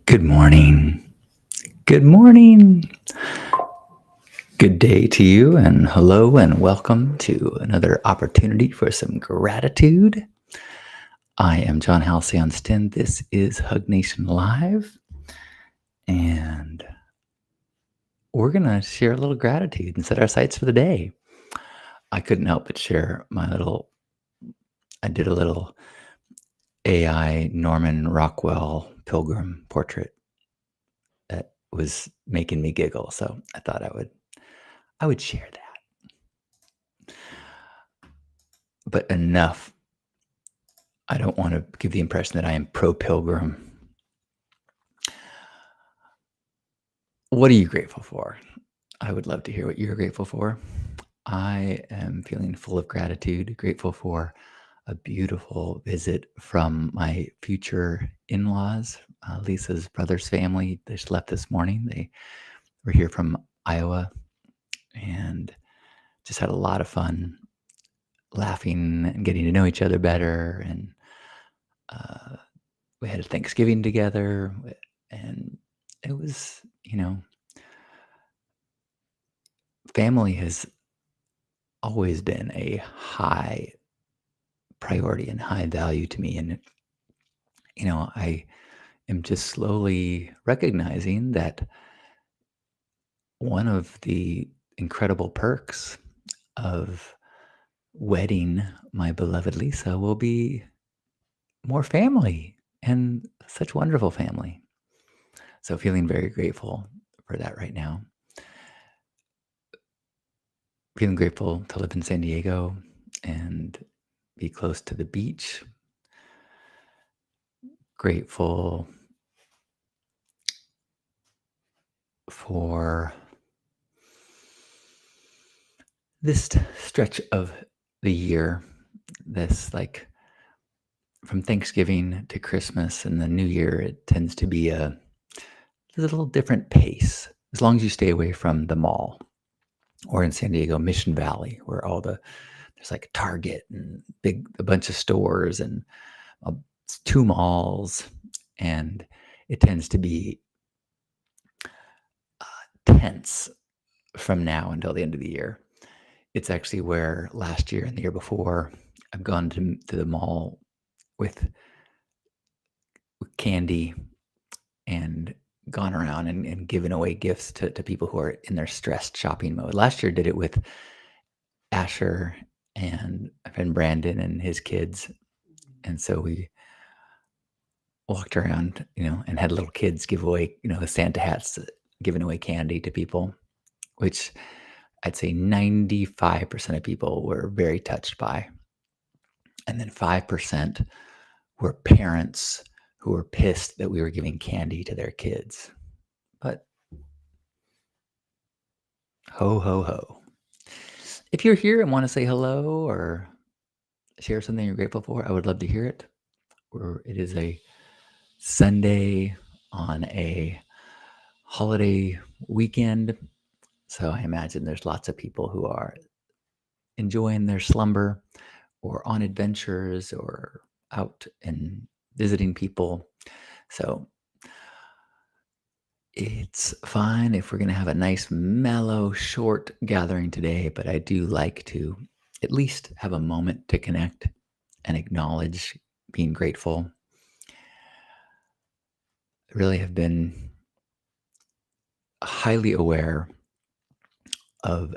Good morning. Good morning. Good day to you, and hello, and welcome to another opportunity for some gratitude. I am John Halcyon-Stin. This is Hug Nation Live, and we're going to share a little gratitude and set our sights for the day. I couldn't help but share I did a little AI Norman Rockwell pilgrim portrait that was making me giggle, so I thought I would share that. But enough. I don't want to give the impression that I am pro-pilgrim. What are you grateful for? I would love to hear what you're grateful for. I am feeling full of gratitude, grateful for a beautiful visit from my future in-laws, Lisa's brother's family. They just left this morning. They were here from Iowa and just had a lot of fun laughing and getting to know each other better. And we had a Thanksgiving together, and it was, family has always been a high priority and high value to me. And, I am just slowly recognizing that one of the incredible perks of wedding my beloved Lisa will be more family and such wonderful family. So feeling very grateful for that right now. Feeling grateful to live in San Diego and be close to the beach. Grateful for this stretch of the year, this from Thanksgiving to Christmas and the New Year, it tends to be a little different pace, as long as you stay away from the mall, or in San Diego, Mission Valley, where there's like Target and a bunch of stores and uh, 2 malls, and it tends to be tense from now until the end of the year. It's actually where last year and the year before I've gone to the mall with candy and gone around and given away gifts to people who are in their stressed shopping mode. Last year did it with Asher and my friend Brandon and his kids. And so we walked around, and had little kids give away, the Santa hats, giving away candy to people, which I'd say 95% of people were very touched by. And then 5% were parents who were pissed that we were giving candy to their kids. But ho, ho, ho. If you're here and want to say hello or share something you're grateful for, I would love to hear it. It is a Sunday on a holiday weekend, so I imagine there's lots of people who are enjoying their slumber or on adventures or out and visiting people. So it's fine if we're going to have a nice, mellow, short gathering today, but I do like to at least have a moment to connect and acknowledge being grateful. I really have been highly aware of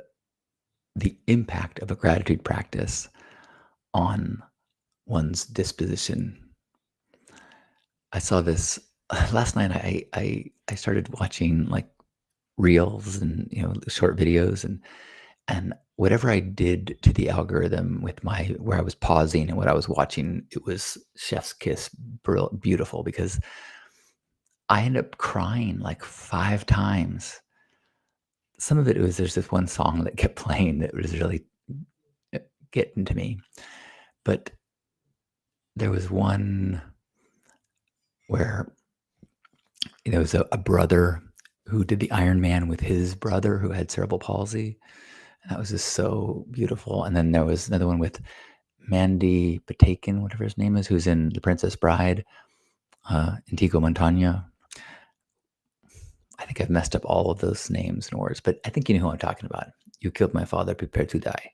the impact of a gratitude practice on one's disposition. I saw this last night. I started watching reels and short videos, and whatever I did to the algorithm with where I was pausing and what I was watching, it was chef's kiss, beautiful, because I ended up crying like 5 times. Some of it was there's this one song that kept playing that was really getting to me, but there was one where there was a brother who did the Iron Man with his brother who had cerebral palsy. And that was just so beautiful. And then there was another one with Mandy Patinkin, whatever his name is, who's in The Princess Bride, Antigua Montana. think I've messed up all of those names and words, but I think you know who I'm talking about. "You killed my father, prepare to die."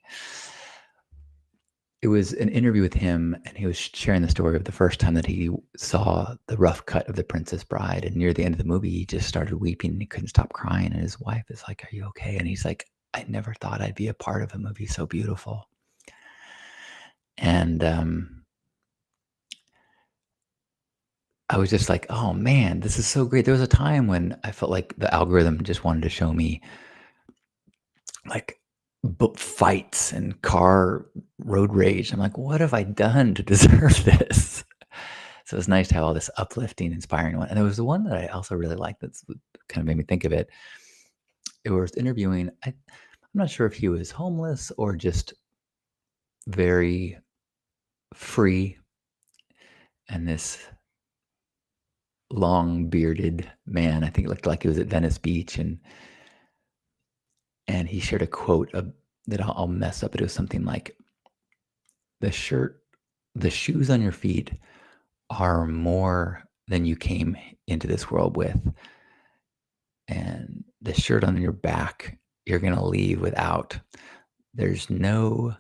It was an interview with him, and he was sharing the story of the first time that he saw the rough cut of The Princess Bride, and near the end of the movie, he just started weeping, and he couldn't stop crying, and his wife is like, "Are you okay?" And he's like, "I never thought I'd be a part of a movie so beautiful." And, I was just like, "Oh, man, this is so great." There was a time when I felt like the algorithm just wanted to show me, like, book fights and car road rage. I'm like, "What have I done to deserve this?" So it's nice to have all this uplifting, inspiring one. And there was the one that I also really liked that's what kind of made me think of it. It was interviewing, I'm not sure if he was homeless or just very free, and this long bearded man, I think it looked like he was at Venice Beach, and he shared a quote that I'll mess up. It was something like, "The shirt, the shoes on your feet are more than you came into this world with, and the shirt on your back you're going to leave without. There's no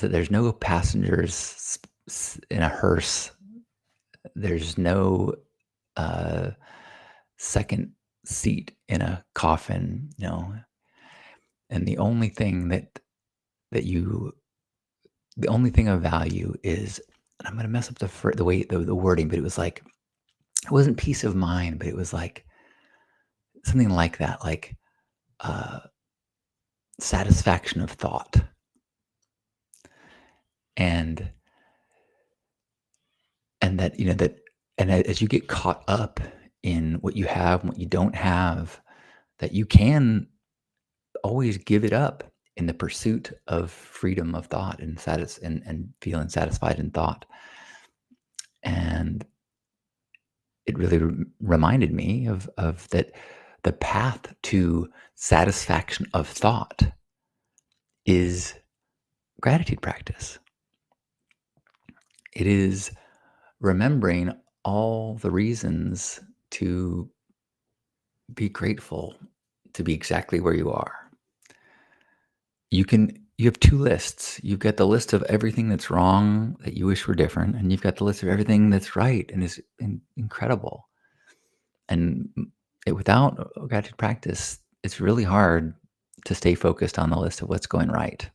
there's no passengers in a hearse. There's no uh, second seat in a coffin, and that you the only thing of value is," and I'm going to mess up the way the wording, but it was like, it wasn't peace of mind, but it was like something like that, like uh, satisfaction of thought. And that, as you get caught up in what you have and what you don't have, that you can always give it up in the pursuit of freedom of thought and feeling satisfied in thought. And it really reminded me of that the path to satisfaction of thought is gratitude practice. It is remembering all the reasons to be grateful to be exactly where you are. You have 2 lists. You've got the list of everything that's wrong that you wish were different, and you've got the list of everything that's right and is incredible. And without a gratitude practice, it's really hard to stay focused on the list of what's going right.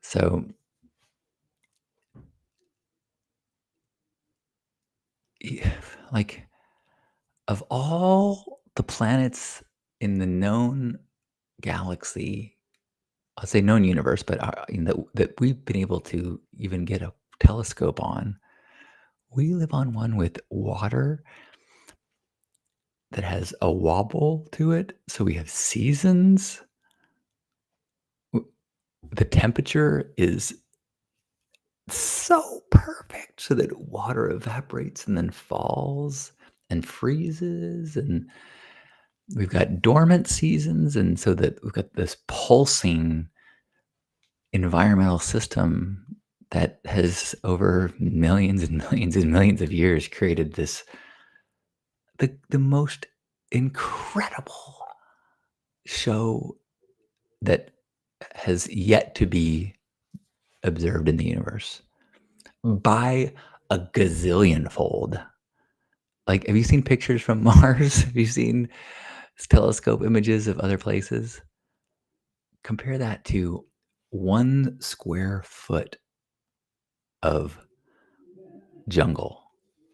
So, like, of all the planets in the known galaxy, I'll say known universe, but that we've been able to even get a telescope on, we live on one with water that has a wobble to it. So we have seasons. The temperature is so perfect so that water evaporates and then falls and freezes. And we've got dormant seasons. And so that we've got this pulsing environmental system that has over millions and millions and millions of years created the most incredible show that has yet to be observed in the universe by a gazillion fold. Like, have you seen pictures from Mars? Have you seen telescope images of other places? Compare that to 1 square foot of jungle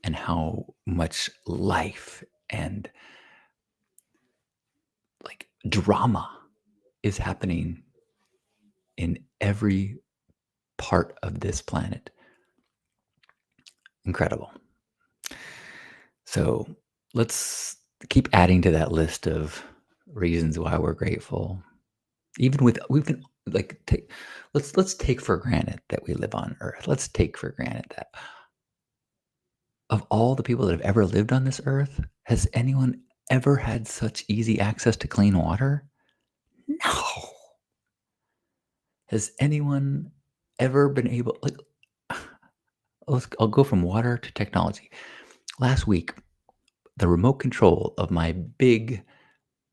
and how much life and, like, drama is happening in every part of this planet. Incredible. So let's keep adding to that list of reasons why we're grateful. Even with we can like take let's take for granted that we live on Earth. Let's take for granted that of all the people that have ever lived on this earth, has anyone ever had such easy access to clean water? No. Has anyone ever been able, like, I'll go from water to technology. Last week, the remote control of my big,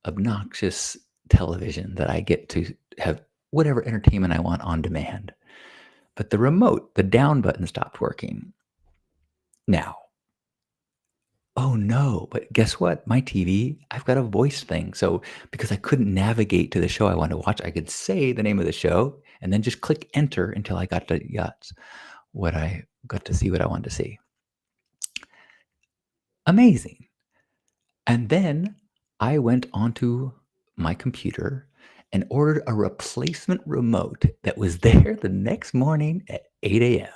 obnoxious television that I get to have whatever entertainment I want on demand. But the remote, the down button stopped working. Now, oh no, but guess what? My TV, I've got a voice thing. So because I couldn't navigate to the show I wanted to watch, I could say the name of the show and then just click enter until I got to yachts. What I got to see what I wanted to see. Amazing. And then I went onto my computer and ordered a replacement remote that was there the next morning at 8 a.m.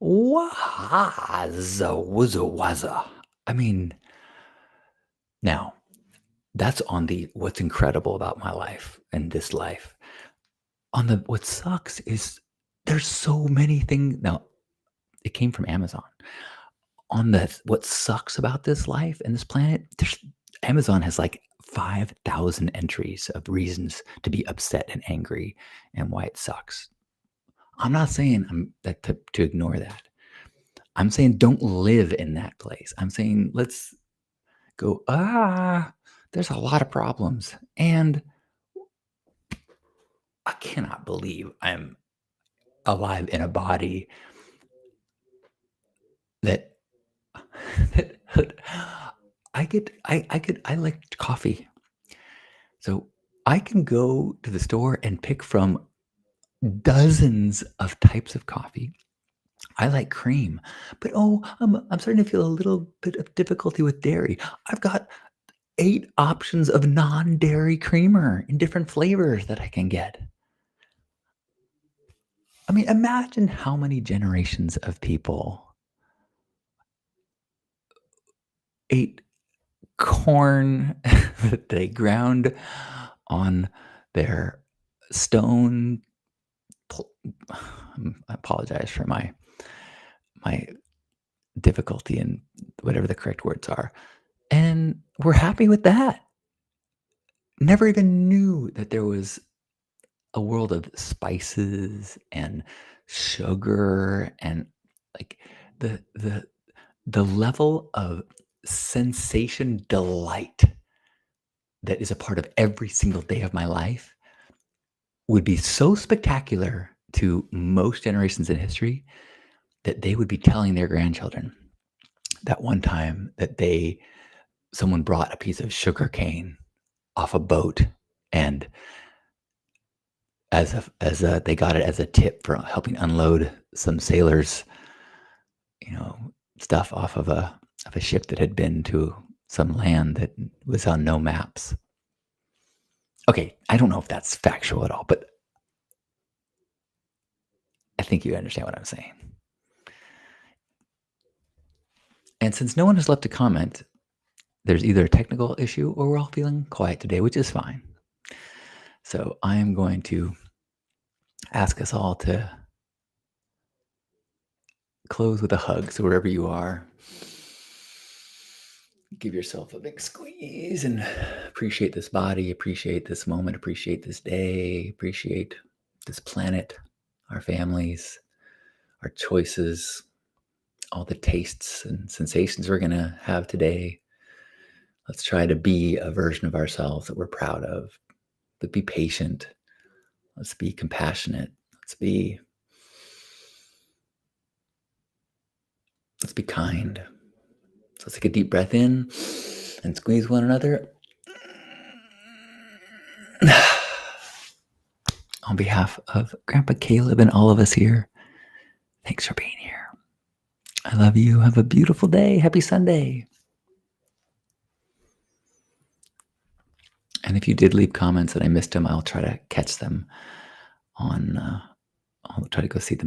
Wazza, wuzza, wazza. I mean, now that's on the what's incredible about my life and this life. On the what sucks is there's so many things. Now, it came from Amazon. On the what sucks about this life and this planet, there's Amazon has like 5,000 entries of reasons to be upset and angry and why it sucks. I'm not saying that to ignore that. I'm saying don't live in that place. I'm saying let's go, there's a lot of problems. And I cannot believe I'm alive in a body that that I like coffee. So I can go to the store and pick from dozens of types of coffee. I like cream, but I'm starting to feel a little bit of difficulty with dairy. I've got 8 options of non-dairy creamer in different flavors that I can get. I mean, imagine how many generations of people ate corn that they ground on their stone. pl- I apologize for my difficulty in whatever the correct words are, and we're happy with that. Never even knew that there was a world of spices and sugar and like the the level of sensation delight that is a part of every single day of my life would be so spectacular to most generations in history that they would be telling their grandchildren that one time that someone brought a piece of sugar cane off a boat, and they got it as a tip for helping unload some sailors, you know, stuff off of a ship that had been to some land that was on no maps. Okay, I don't know if that's factual at all, but I think you understand what I'm saying. And since no one has left a comment, there's either a technical issue or we're all feeling quiet today, which is fine. So I am going to ask us all to close with a hug. So wherever you are, give yourself a big squeeze and appreciate this body, appreciate this moment, appreciate this day, appreciate this planet, our families, our choices, all the tastes and sensations we're going to have today. Let's try to be a version of ourselves that we're proud of, but be patient. Let's be compassionate. Let's be kind. So let's take a deep breath in and squeeze one another. On behalf of Grandpa Caleb and all of us here, thanks for being here. I love you. Have a beautiful day. Happy Sunday. And if you did leave comments and I missed them, I'll try to catch them I'll try to go see them.